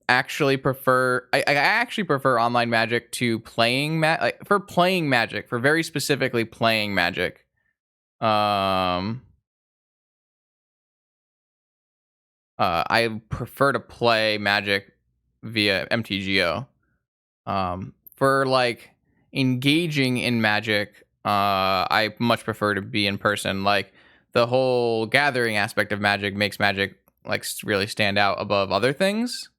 actually prefer I actually prefer online Magic to playing for playing Magic, for very specifically playing Magic. I prefer to play Magic via MTGO. For like engaging in Magic, I much prefer to be in person. Like the whole gathering aspect of Magic makes Magic like really stand out above other things.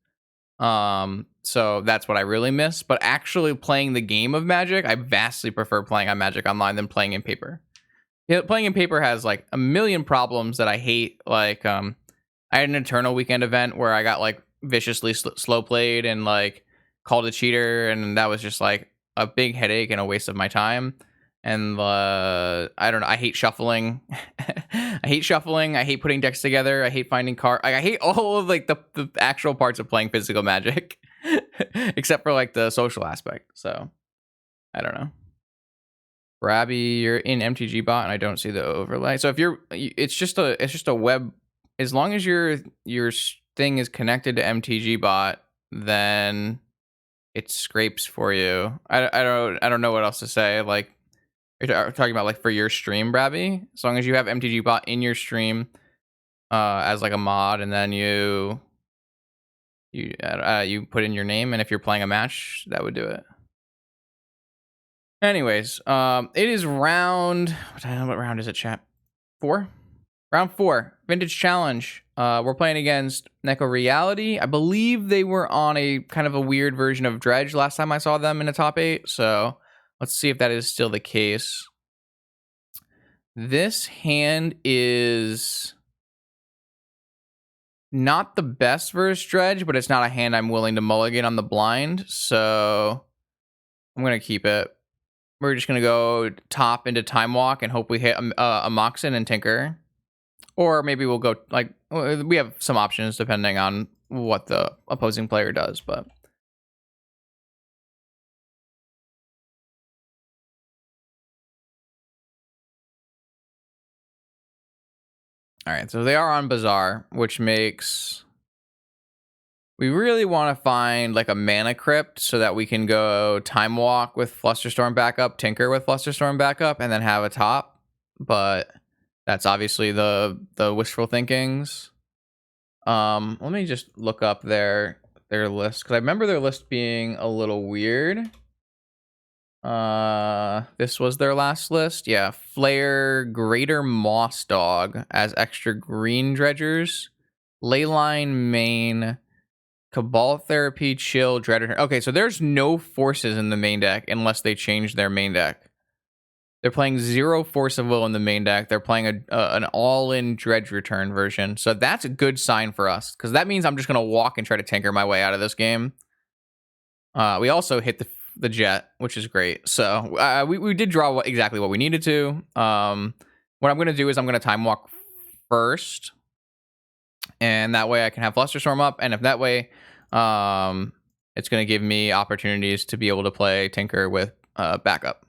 So that's what I really miss. But actually playing the game of Magic, I vastly prefer playing on Magic Online than playing in paper. Yeah, playing in paper has like a million problems that I hate. Like, I had an Eternal Weekend event where I got like viciously slow played and like called a cheater, and that was just like a big headache and a waste of my time. And I don't know. I hate shuffling. I hate shuffling. I hate putting decks together. I hate finding cards. I hate all of like the actual parts of playing physical Magic, except for like the social aspect. So I don't know. Rabby, you're in MTG bot, and I don't see the overlay. So if it's just a web. As long as your thing is connected to MTG bot, then it scrapes for you. I don't know what else to say. Like you're talking about like for your stream, Rabby. As long as you have MTG bot in your stream, as like a mod, and then you put in your name, and if you're playing a match, that would do it. Anyways, it is round. What round is it, chat? 4. Round 4, Vintage Challenge. We're playing against Neko Reality. I believe they were on a kind of a weird version of Dredge last time I saw them in the top 8. So let's see if that is still the case. This hand is not the best versus Dredge, but it's not a hand I'm willing to mulligan on the blind. So I'm going to keep it. We're just going to go top into Time Walk and hope we hit a Moxen and Tinker. Or maybe we'll go, like, we have some options depending on what the opposing player does, but. All right, so they are on Bazaar, which makes. We really want to find, like, a mana crypt so that we can go Time Walk with Flusterstorm backup, Tinker with Flusterstorm backup, and then have a top. But that's obviously the wishful thinkings. Let me just look up their list, because I remember their list being a little weird. This was their last list. Yeah, Flare, Greater Moss Dog as extra green dredgers, Leyline main, Cabal Therapy, Chill, Dreader. Okay, so there's no forces in the main deck unless they change their main deck. They're playing 0 Force of Will in the main deck. They're playing an all-in Dredge Return version. So that's a good sign for us, because that means I'm just going to walk and try to tinker my way out of this game. We also hit the jet, which is great. So we did draw exactly what we needed to. What I'm going to do is I'm going to Time Walk first. And that way I can have Flusterstorm up. And if that way, it's going to give me opportunities to be able to play Tinker with backup.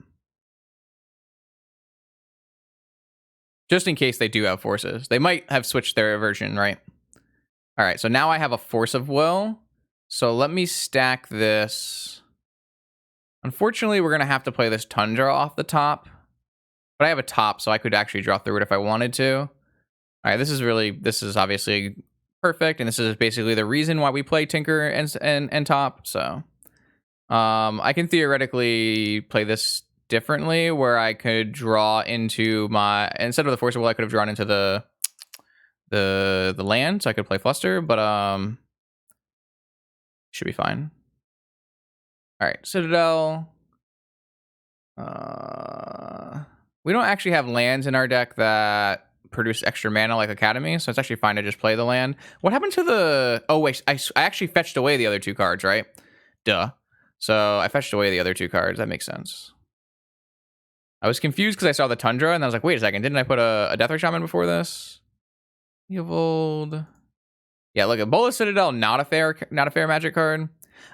Just in case they do have forces. They might have switched their version, right? All right, so now I have a Force of Will. So let me stack this. Unfortunately, we're going to have to play this Tundra off the top. But I have a top, so I could actually draw through it if I wanted to. All right, this is obviously perfect, and this is basically the reason why we play Tinker and top. So I can theoretically play this differently, where I could draw into my, instead of the Force of Will, I could have drawn into the land, so I could play Fluster, but should be fine. All right, Citadel. We don't actually have lands in our deck that produce extra mana like Academy, so it's actually fine to just play the land. What happened to the... Oh, wait, I actually fetched away the other 2 cards, right? Duh. So I fetched away the other 2 cards. That makes sense. I was confused because I saw the Tundra, and I was like, wait a second, didn't I put a Deathray Shaman before this? Evolved. Yeah, look, at Bola Citadel, not a fair Magic card.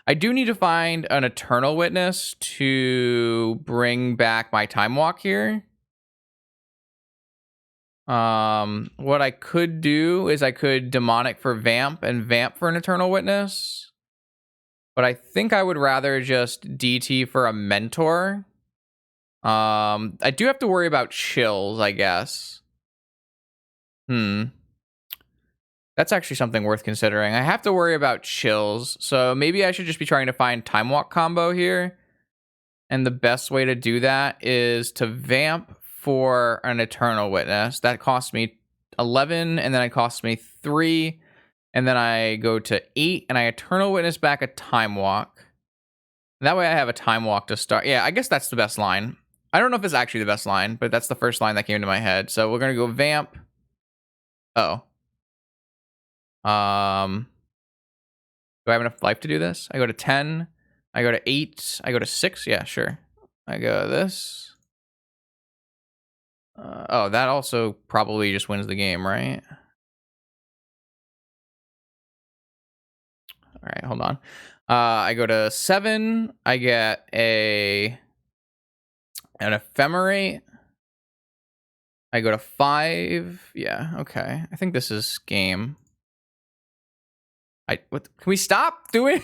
I do need to find an Eternal Witness to bring back my Time Walk here. What I could do is I could Demonic for Vamp and Vamp for an Eternal Witness. But I think I would rather just DT for a mentor. I do have to worry about chills, I guess. That's actually something worth considering. I have to worry about chills, so maybe I should just be trying to find Time Walk combo here. And the best way to do that is to vamp for an Eternal Witness. That costs me 11, and then it costs me 3, and then I go to 8, and I Eternal Witness back a Time Walk. That way I have a Time Walk to start. Yeah, I guess that's the best line. I don't know if it's actually the best line, but that's the first line that came to my head. So we're going to go vamp. Oh. Do I have enough life to do this? I go to 10. I go to 8. I go to 6. Yeah, sure. I go this. Oh, that also probably just wins the game, right? All right, hold on. I go to 7. I get an Ephemerate. I go to 5. Yeah, okay. I think this is game. Can we stop doing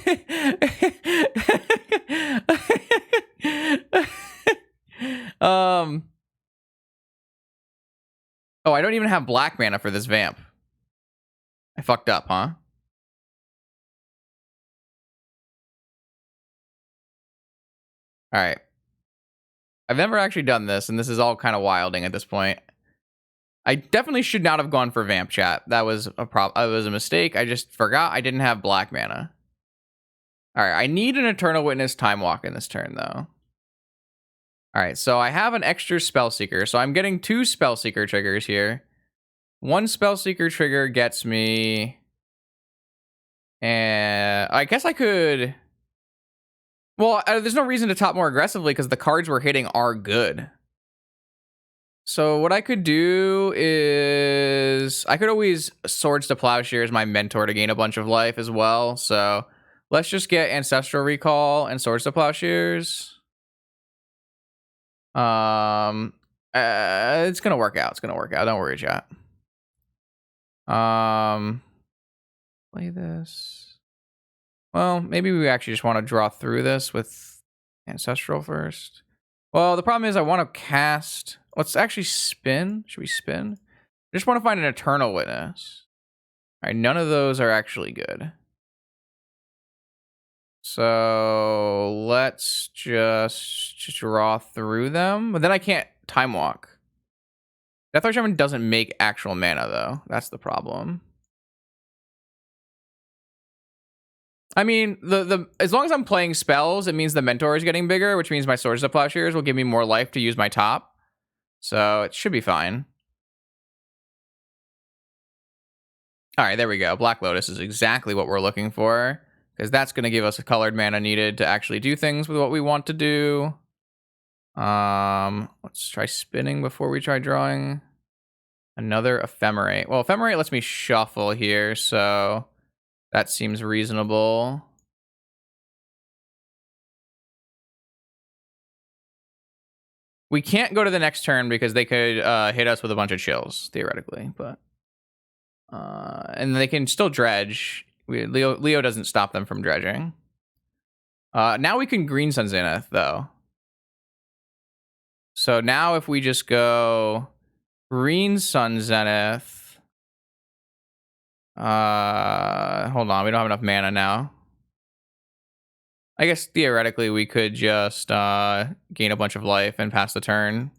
Oh, I don't even have black mana for this vamp. I fucked up, huh? All right. I've never actually done this, and this is all kind of wilding at this point. I definitely should not have gone for vamp, chat. That was a was a mistake. I just forgot I didn't have black mana. All right, I need an Eternal Witness Time Walk in this turn, though. All right, so I have an extra Spellseeker, so I'm getting 2 Spellseeker triggers here. 1 Spellseeker trigger gets me, and I guess I could. Well, there's no reason to top more aggressively because the cards we're hitting are good. So what I could do is I could always Swords to Plowshare as my mentor to gain a bunch of life as well. So let's just get Ancestral Recall and Swords to Plowshares. It's gonna work out. It's gonna work out. Don't worry, chat. Play this. Well, maybe we actually just want to draw through this with Ancestral first. Well, the problem is I want to cast. Let's actually spin. Should we spin? I just want to find an Eternal Witness. All right, none of those are actually good. So let's just draw through them. But then I can't Time Walk. Deathwatch Shaman doesn't make actual mana, though. That's the problem. I mean, as long as I'm playing spells, it means the Mentor is getting bigger, which means my Swords to Plowshares will give me more life to use my top. So it should be fine. All right, there we go. Black Lotus is exactly what we're looking for, because that's going to give us a colored mana needed to actually do things with what we want to do. Let's try spinning before we try drawing. Another Ephemerate. Well, Ephemerate lets me shuffle here, so that seems reasonable. We can't go to the next turn because they could hit us with a bunch of chills, theoretically. But and they can still dredge. Leo doesn't stop them from dredging. Now we can Green Sun Zenith, though. So now if we just go Green Sun Zenith. Hold on, we don't have enough mana now. I guess theoretically we could just gain a bunch of life and pass the turn.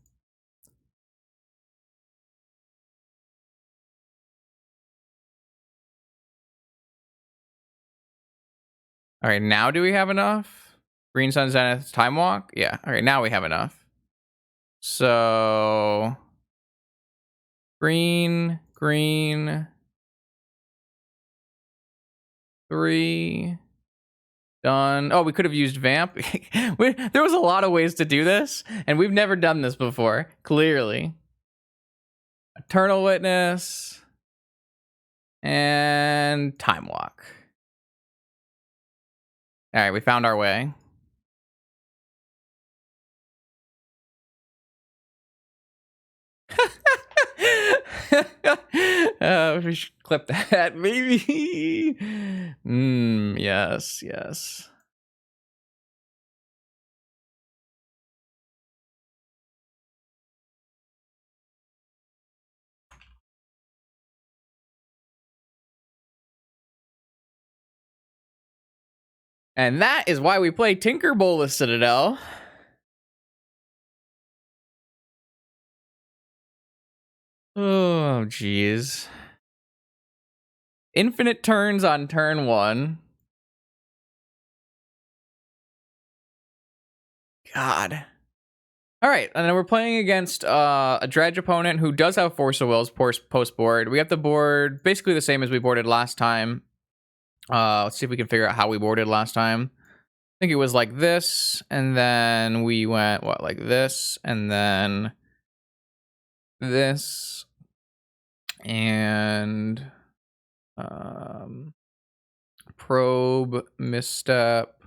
All right, now do we have enough? Green Sun Zenith Time Walk? Yeah, all right, now we have enough. So green, 3. Done. Oh, we could have used Vamp. There was a lot of ways to do this, and we've never done this before, clearly. Eternal Witness. And Time Walk. All right, we found our way. We should clip that, maybe. Yes. And that is why we play Tinker Bolas Citadel. Oh, jeez. Infinite turns on turn 1. God. All right, and then we're playing against a Dredge opponent who does have Force of Wills post board. We have the board basically the same as we boarded last time. Let's see if we can figure out how we boarded last time. I think it was like this, and then we went, like this, and then this, and probe, misstep.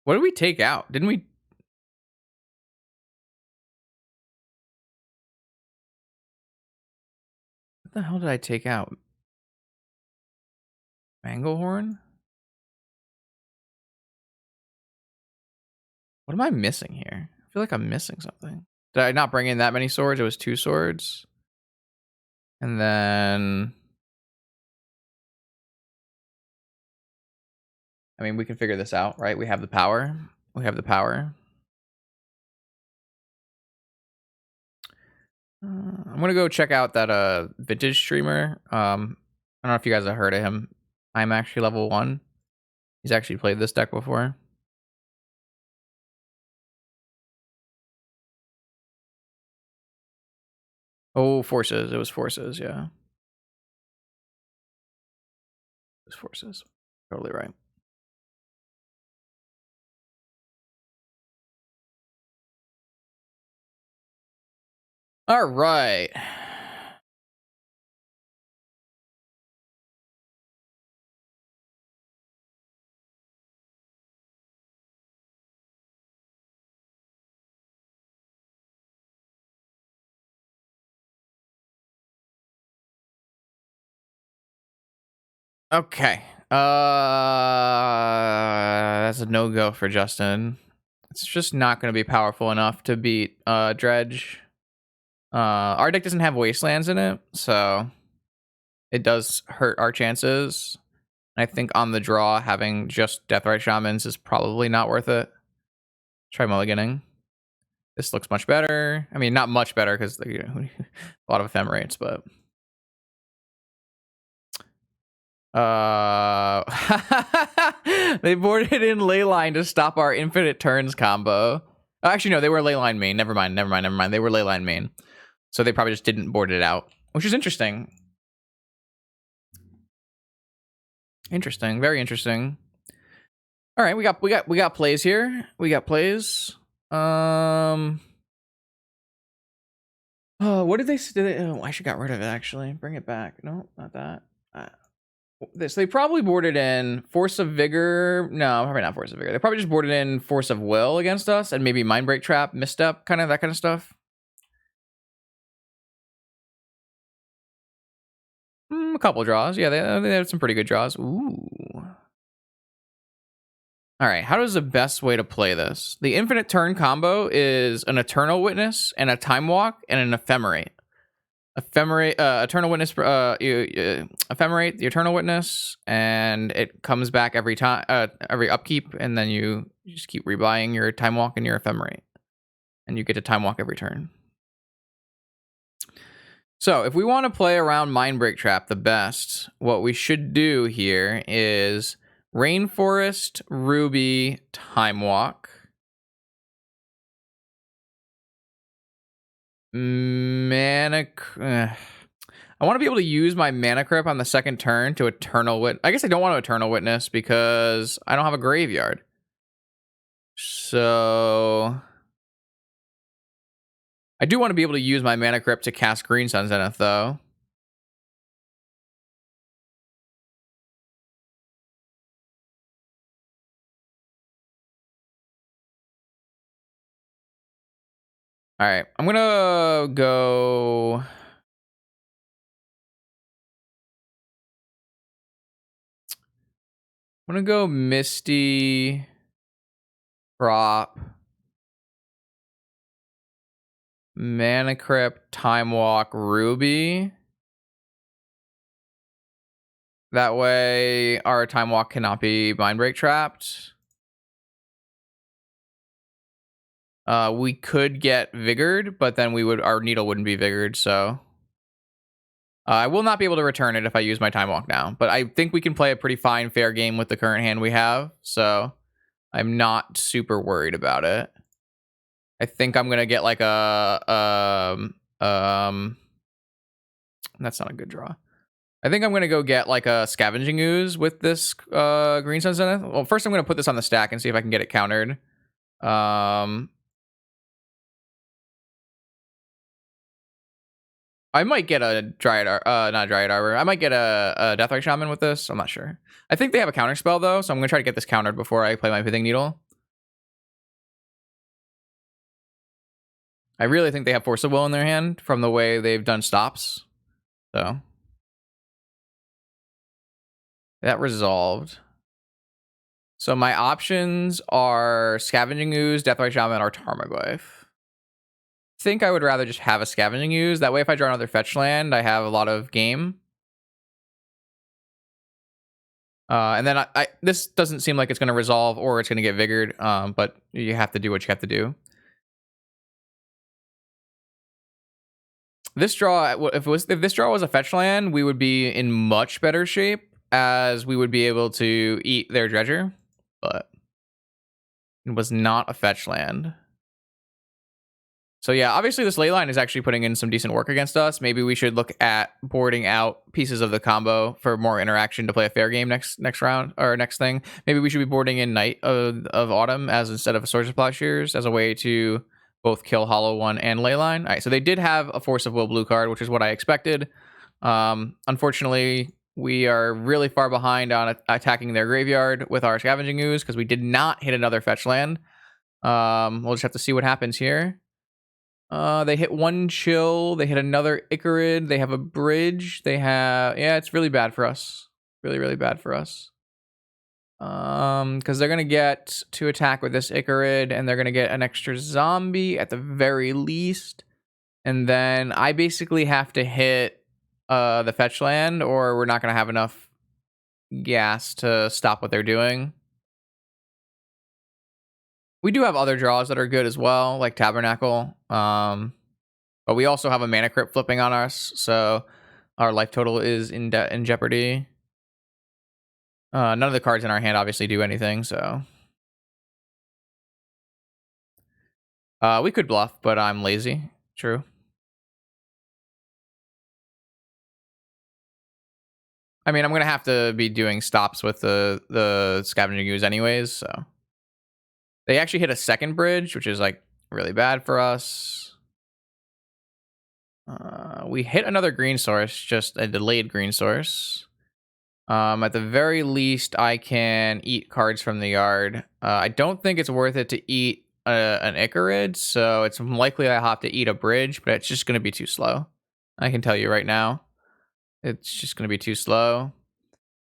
What did we take out? Didn't we? What the hell did I take out? Manglehorn? What am I missing here? I feel like I'm missing something. Did I not bring in that many swords? It was 2 swords. And then... I mean, we can figure this out, right? We have the power. We have the power. I'm going to go check out that vintage streamer. I don't know if you guys have heard of him. I'm actually level 1. He's actually played this deck before. Oh, forces. It was forces, yeah. It was forces. Totally right. All right. Okay. That's a no-go for Justin. It's just not going to be powerful enough to beat Dredge. Our deck doesn't have Wastelands in it, so it does hurt our chances. I think on the draw, having just Deathrite Shamans is probably not worth it. Try mulliganing. This looks much better. I mean, not much better because a lot of Ephemerates, but... they boarded in Leyline to stop our infinite turns combo. Actually, no, they were Leyline main. Never mind. They were Leyline main. So they probably just didn't board it out, which is interesting. Interesting. Very interesting. All right, we got plays here. We got plays. Oh, what did they say? Oh, I should got rid of it actually. Bring it back. No, not that. This they probably boarded in Force of Vigor. No, probably not Force of Vigor. They probably just boarded in Force of Will against us, and maybe Mindbreak Trap, Misstep, kind of that kind of stuff. A couple draws. Yeah, they had some pretty good draws. Ooh. All right, how does the best way to play this? The infinite turn combo is an Eternal Witness and a Time Walk and an Ephemerate. Eternal Witness, Ephemerate, the Eternal Witness, and it comes back every time, every upkeep, and then you just keep rebuying your Time Walk and your Ephemerate, and you get to Time Walk every turn. So if we want to play around Mindbreak Trap the best, what we should do here is Rainforest, Ruby, Time Walk. Mana... I want to be able to use my Mana Crypt on the second turn to Eternal Witness. I guess I don't want to Eternal Witness because I don't have a graveyard. So... I do want to be able to use my Mana Crypt to cast Green Sun Zenith, though. All right, I'm gonna go... I'm gonna go Misty, Prop, Mana Crypt, Time Walk, Ruby. That way our Time Walk cannot be Mind Break trapped. We could get Vigored, but then our Needle wouldn't be Vigored, so... I will not be able to return it if I use my Time Walk now, but I think we can play a pretty fine, fair game with the current hand we have, so I'm not super worried about it. I think I'm gonna get like that's not a good draw. I think I'm gonna go get like a Scavenging Ooze with this Green Sun Zenith. Well, first I'm gonna put this on the stack and see if I can get it countered. I might get a Dryad, not Dryad Arbor. I might get a Deathrite Shaman with this. I'm not sure. I think they have a counter spell though, so I'm gonna try to get this countered before I play my Pithing Needle. I really think they have Force of Will in their hand from the way they've done stops. So that resolved. So my options are Scavenging Ooze, Deathrite Shaman, or Tarmogoyf. I think I would rather just have a Scavenging Ooze. That way if I draw another fetch land, I have a lot of game. And then this doesn't seem like it's going to resolve or it's going to get Vigored, but you have to do what you have to do. This draw, if this draw was a fetch land, we would be in much better shape, as we would be able to eat their Dredger, but it was not a fetch land. So yeah, obviously this ley line is actually putting in some decent work against us. Maybe we should look at boarding out pieces of the combo for more interaction to play a fair game next round or next thing. Maybe we should be boarding in Night of Autumn as instead of a Swords of Plowshares as a way to both kill Hollow One and Leyline. All right, so they did have a Force of Will blue card, which is what I expected. Unfortunately, we are really far behind on attacking their graveyard with our Scavenging Ooze because we did not hit another fetch land. We'll just have to see what happens here. They hit one Chill. They hit another Icarid. They have a bridge. They have... Yeah, it's really bad for us. Really, really bad for us. Because they're going to get to attack with this Icarid, and they're going to get an extra zombie at the very least. And then I basically have to hit the fetch land, or we're not going to have enough gas to stop what they're doing. We do have other draws that are good as well, like Tabernacle. But we also have a Mana Crypt flipping on us, so our life total is in jeopardy. None of the cards in our hand obviously do anything, so... we could bluff, but I'm lazy. True. I mean, I'm going to have to be doing stops with the Scavenging Ooze anyways, so... They actually hit a second bridge, which is, like, really bad for us. We hit another green source, just a delayed green source. At the very least, I can eat cards from the yard. I don't think it's worth it to eat an Icarid, so it's likely I have to eat a bridge, but it's just going to be too slow. I can tell you right now. It's just going to be too slow.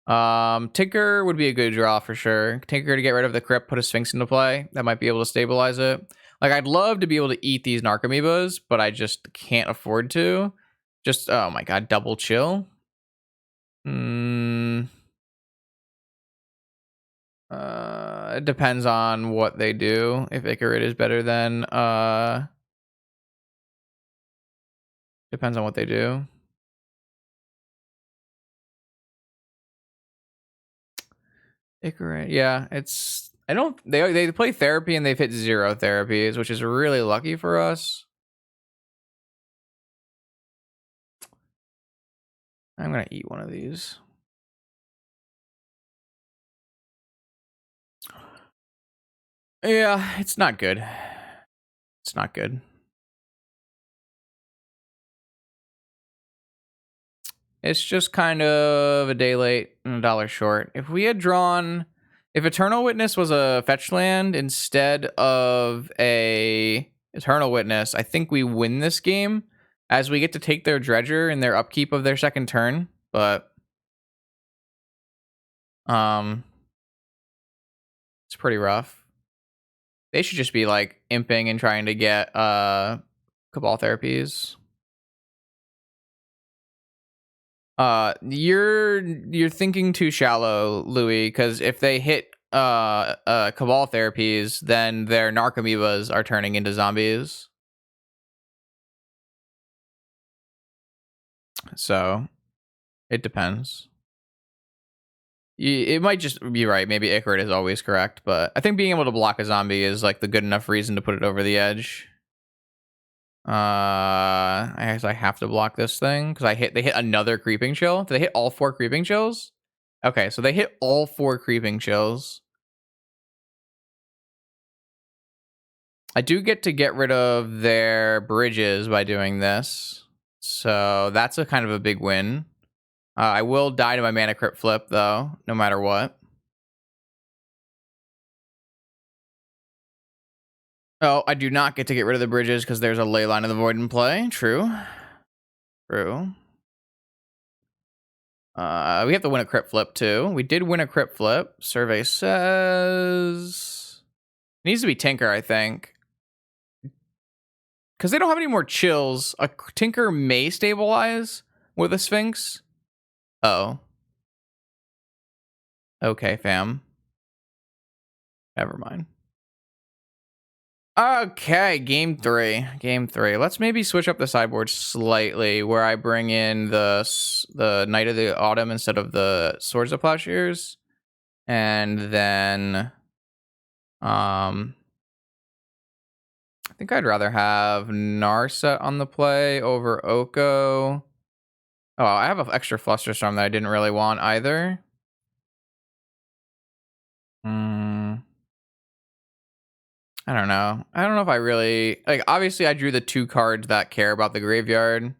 Tinker would be a good draw for sure. Tinker to get rid of the Crypt, put a Sphinx into play. That might be able to stabilize it. Like, I'd love to be able to eat these Narcomoebas, but I just can't afford to. Just, oh my god, double chill. It depends on what they do. If Icarid is better than depends on what they do. Icarid, yeah, it's they play Therapy and they've hit 0 therapies, which is really lucky for us. I'm gonna eat one of these. Yeah, it's not good. It's not good. It's just kind of a day late and $1 short. If we had drawn... If Eternal Witness was a fetch land instead of a Eternal Witness, I think we win this game, as we get to take their Dredger in their upkeep of their second turn, but... It's pretty rough. They should just be, like, imping and trying to get, Cabal Therapies. You're thinking too shallow, Louis, because if they hit cabal therapies, then their narcomoebas are turning into zombies. So it depends. It might just be right. Maybe Ephemerate is always correct, but I think being able to block a zombie is like the good enough reason to put it over the edge. I guess I have to block this thing because they hit another creeping chill. Did they hit all 4 creeping chills? Okay, so they hit all 4 creeping chills. I do get rid of their bridges by doing this. So that's a kind of a big win. I will die to my mana crypt flip though, no matter what. Oh, I do not get to get rid of the bridges because there's a Leyline of the Void in play. True. True. We have to win a crypt flip too. We did win a crypt flip. Survey says it needs to be Tinker, I think, because they don't have any more chills. A Tinker may stabilize with a Sphinx. Oh, okay, fam. Never mind. Okay, game 3. Game 3. Let's maybe switch up the sideboard slightly, where I bring in the Knight of the Autumn instead of the Swords of Plowshares, and then I think I'd rather have Narset on the play over Oko. Oh, I have an extra Flusterstorm that I didn't really want either. I don't know. I don't know if I really like. Obviously, I drew the 2 cards that care about the graveyard.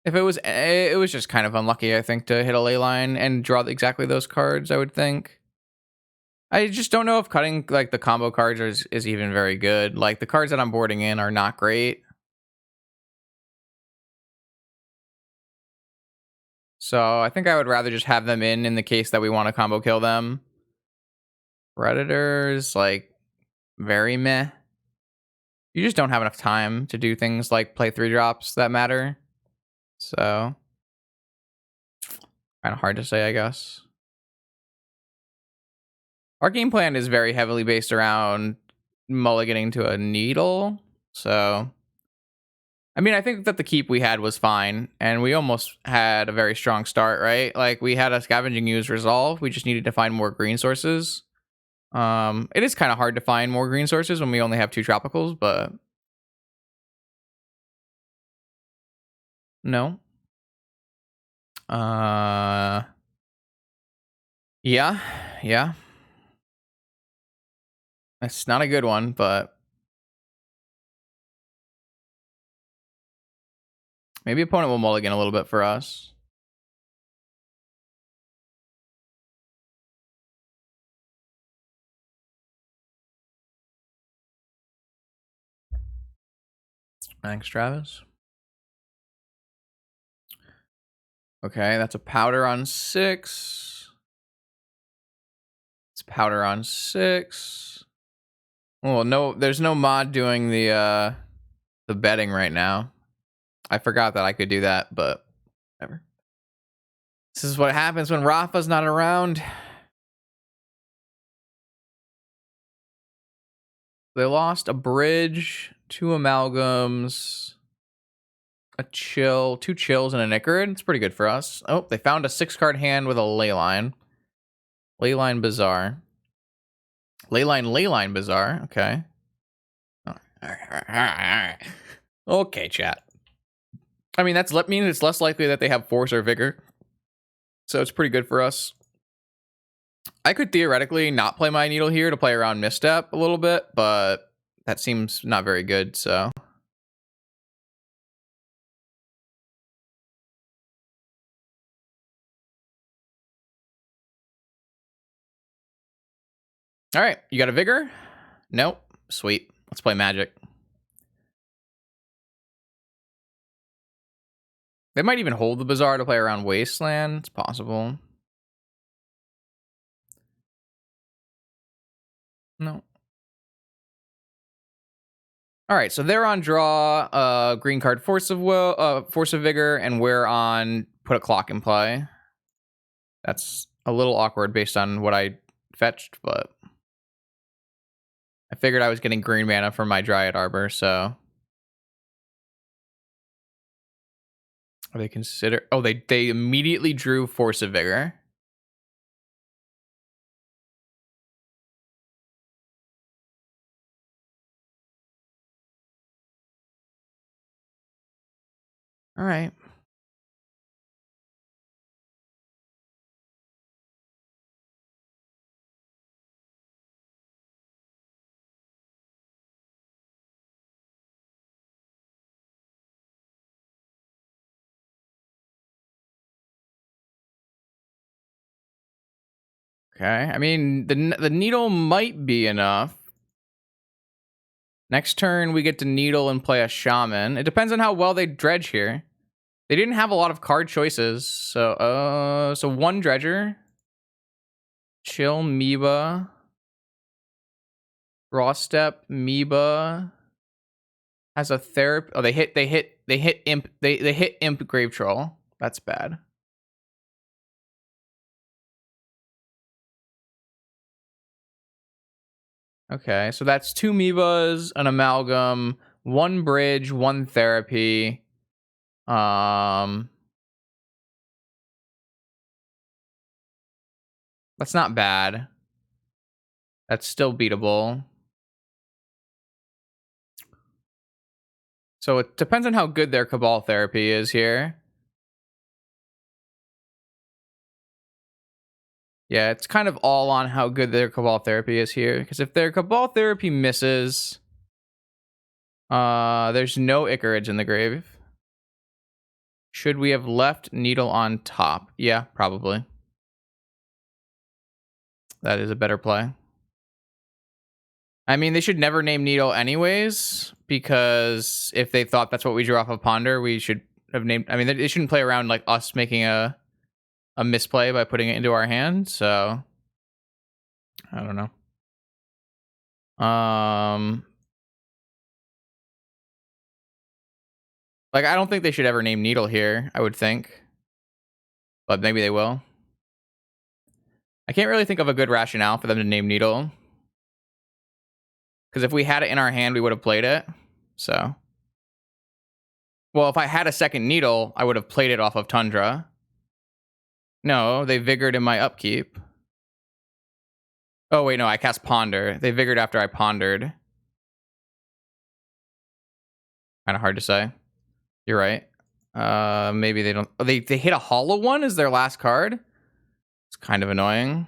If it was just kind of unlucky, I think, to hit a Leyline and draw exactly those cards. I would think. I just don't know if cutting like the combo cards is even very good. Like the cards that I'm boarding in are not great. So I think I would rather just have them in the case that we want to combo kill them. Predators, like, very meh. You just don't have enough time to do things like play 3 drops that matter. So, kind of hard to say, I guess. Our game plan is very heavily based around mulliganing to a needle. So, I mean, I think that the keep we had was fine, and we almost had a very strong start, right? Like, we had a Scavenging Ooze resolve. We just needed to find more green sources. It is kind of hard to find more green sources when we only have 2 tropicals, but no. Yeah, yeah. It's not a good one, but maybe opponent will mulligan a little bit for us. Thanks, Travis. Okay, that's a powder on 6. It's powder on 6. Well, no, there's no mod doing the betting right now. I forgot that I could do that, but whatever. This is what happens when Rafa's not around. They lost a bridge, 2 amalgams, a chill, 2 chills, and a Nickered. It's pretty good for us. Oh, they found a 6-card hand with a Leyline. Leyline Bazaar. Leyline Bazaar. Okay. Oh, all right. Okay, chat. I mean, means it's less likely that they have Force or Vigor. So it's pretty good for us. I could theoretically not play my Needle here to play around Misstep a little bit, but that seems not very good, so. All right, you got a Vigor? Nope. Sweet. Let's play Magic. They might even hold the Bazaar to play around Wasteland. It's possible. No. All right, so they're on draw, green card Force of Will, Force of Vigor, and we're on put a clock in play. That's a little awkward based on what I fetched, but I figured I was getting green mana from my Dryad Arbor, so they consider. Oh, they immediately drew Force of Vigor. All right. Okay. I mean, the needle might be enough. Next turn, we get to needle and play a shaman. It depends on how well they dredge here. They didn't have a lot of card choices, so one dredger, chill Meba, raw step Meba has a therapy. Oh, they hit imp. They hit imp grave troll. That's bad. Okay, so that's 2 Mebas, an amalgam, 1 bridge, 1 therapy. That's not bad. That's still beatable. So it depends on how good their Cabal therapy is here. Yeah, it's kind of all on how good their Cabal therapy is here. Because if their Cabal therapy misses, there's no Icarage in the grave. Should we have left Needle on top? Yeah, probably. That is a better play. I mean, they should never name Needle anyways, because if they thought that's what we drew off of Ponder, we should have named... I mean, they shouldn't play around like us making a misplay by putting it into our hand, so... I don't know. Like, I don't think they should ever name Needle here, I would think. But maybe they will. I can't really think of a good rationale for them to name Needle. Because if we had it in our hand, we would have played it. So. Well, if I had a second Needle, I would have played it off of Tundra. No, they Vigored in my upkeep. Oh, wait, no, I cast Ponder. They Vigored after I Pondered. Kind of hard to say. You're right. Maybe they don't... Oh, they hit a hollow one as their last card? It's kind of annoying.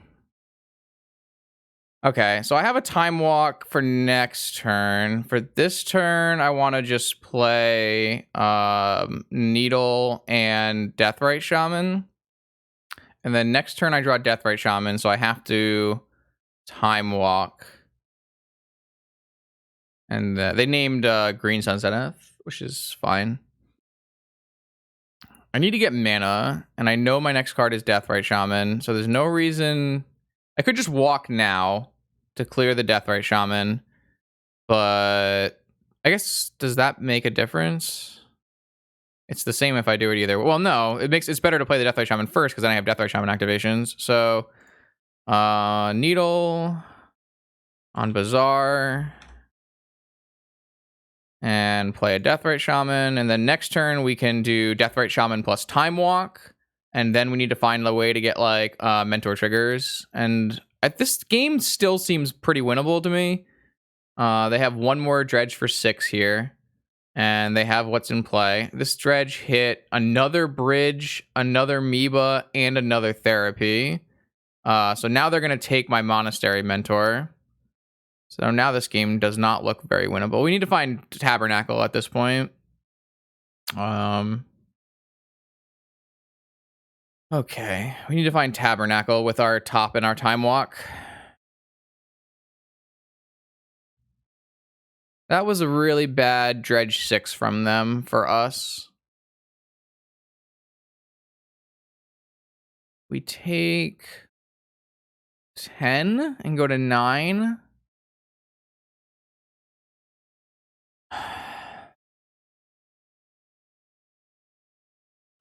Okay, so I have a time walk for next turn. For this turn, I want to just play Needle and Deathrite Shaman. And then next turn, I draw Deathrite Shaman, so I have to time walk. And they named Green Sun Zenith, which is fine. I need to get mana, and I know my next card is Deathrite Shaman, so there's no reason... I could just walk now to clear the Deathrite Shaman, but I guess, does that make a difference? It's the same if I do it either. Well, no, it's better to play the Deathrite Shaman first, because then I have Deathrite Shaman activations. So, Needle on Bazaar, and play a Deathrite Shaman, and then next turn we can do Deathrite Shaman plus Time Walk, and then we need to find a way to get, like, Mentor triggers, and this game still seems pretty winnable to me. They have one more Dredge for 6 here, and they have what's in play. This Dredge hit another Bridge, another Meba, and another Therapy. So now they're going to take my Monastery Mentor. So now this game does not look very winnable. We need to find Tabernacle at this point. Okay, we need to find Tabernacle with our top and our Time Walk. That was a really bad Dredge 6 from them for us. We take 10 and go to 9.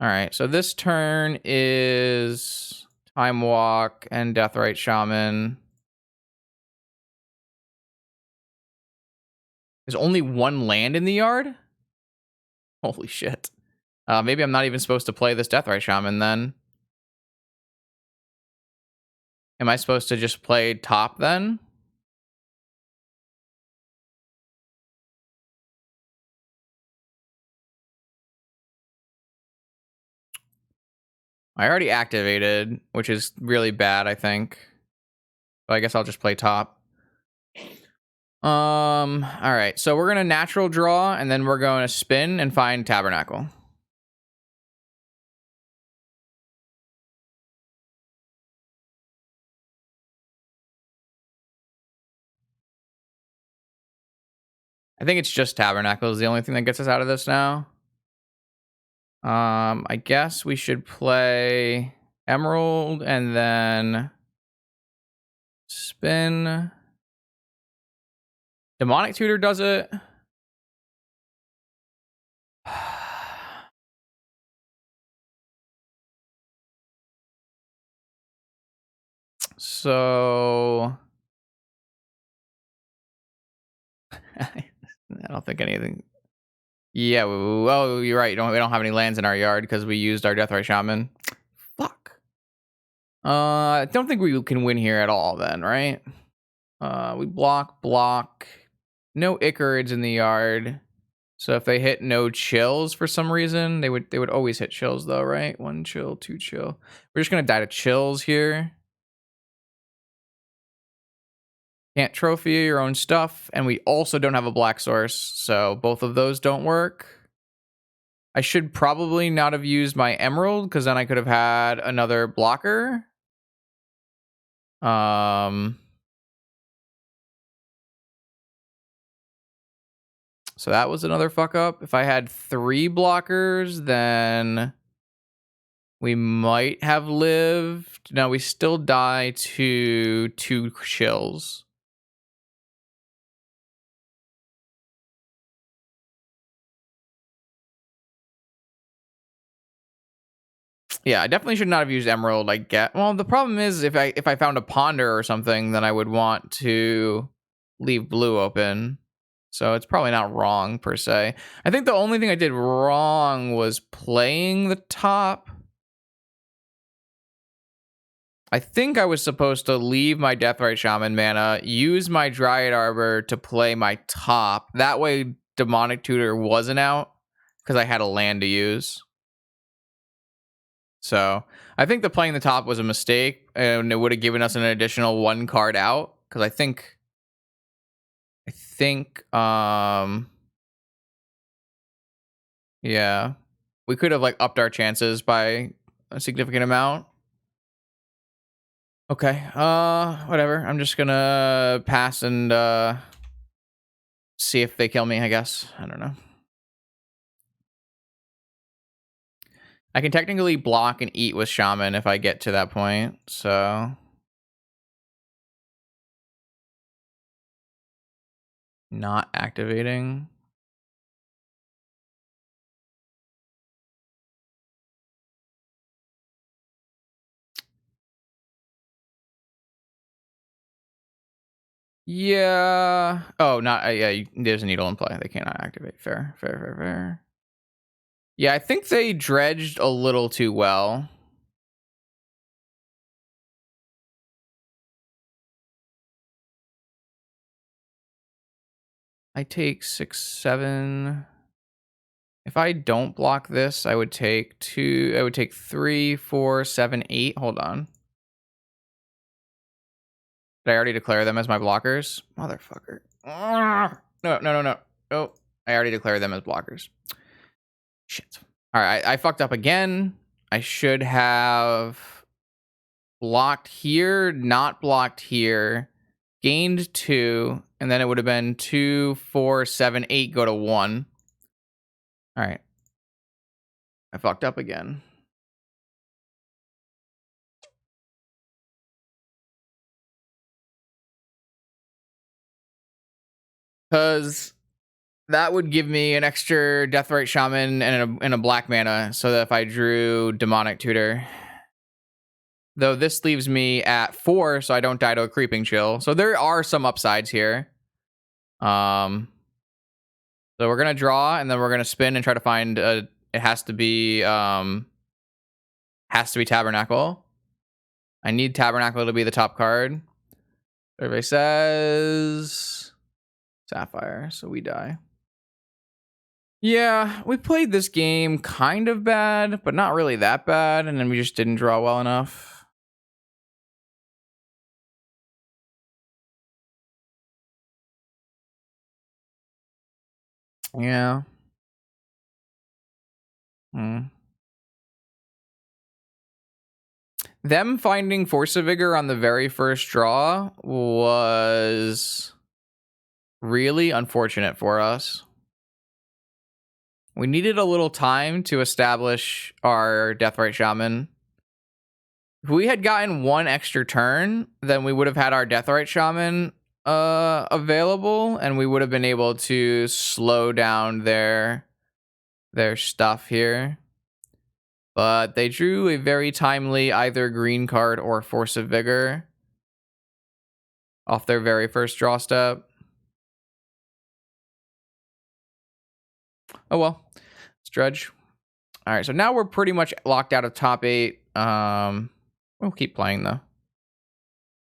All right, so this turn is Time Walk and Deathrite Shaman. There's only one land in the yard? Holy shit. Maybe I'm not even supposed to play this Deathrite Shaman then. Am I supposed to just play top then? I already activated, which is really bad, I think. But I guess I'll just play top. All right. So we're gonna natural draw, and then we're going to spin and find Tabernacle. I think it's just Tabernacle is the only thing that gets us out of this now. I guess we should play Emerald and then spin. Demonic Tutor does it. So I don't think anything. Yeah. Oh, you're right. We don't have any lands in our yard because we used our Deathrite Shaman. Fuck. I don't think we can win here at all. Then, right? We block. No Icarids in the yard. So if they hit no chills for some reason, they would always hit chills though, right? 1 chill, 2 chill. We're just gonna die to chills here. Can't trophy your own stuff, and we also don't have a black source, so both of those don't work. I should probably not have used my emerald, because then I could have had another blocker. So that was another fuck up. If I had 3 blockers, then we might have lived. No, we still die to 2 chills. Yeah, I definitely should not have used emerald. I get. Well, the problem is if I found a ponder or something, then I would want to leave blue open. So it's probably not wrong per se. I think the only thing I did wrong was playing the top. I think I was supposed to leave my Deathrite Shaman mana, use my Dryad Arbor to play my top. That way, Demonic Tutor wasn't out because I had a land to use. So I think the playing the top was a mistake, and it would have given us an additional 1 card out. Because I think, yeah, we could have like upped our chances by a significant amount. Okay, whatever. I'm just gonna pass and see if they kill me. I guess I don't know. I can technically block and eat with Shaman if I get to that point. So not activating. Yeah. Oh, not. Yeah, there's a needle in play. They cannot activate. Fair. Yeah, I think they dredged a little too well. I take 6, 7. If I don't block this, I would take 2. I would take 3, 4, 7, 8. Hold on. Did I already declare them as my blockers? Motherfucker. No. Oh, I already declared them as blockers. Shit. All right, I fucked up again. I should have blocked here, not blocked here, gained 2, and then it would have been 2, 4, 7, 8 go to 1. All right. I fucked up again. Because That would give me an extra Deathrite Shaman and a black mana, so that if I drew Demonic Tutor. Though this leaves me at 4, so I don't die to a Creeping Chill. So there are some upsides here. So we're gonna draw, and then we're gonna spin and try to find a. It has to be Tabernacle. I need Tabernacle to be the top card. Survey says Sapphire, so we die. Yeah, we played this game kind of bad, but not really that bad, and then we just didn't draw well enough. Yeah. Them finding Force of Vigor on the very first draw was really unfortunate for us. We needed a little time to establish our Deathrite Shaman. If we had gotten one extra turn, then we would have had our Deathrite Shaman available, and we would have been able to slow down their stuff here. But they drew a very timely either green card or Force of Vigor off their very first draw step. Oh well, it's Dredge. All right, so now we're pretty much locked out of top 8. We'll keep playing though.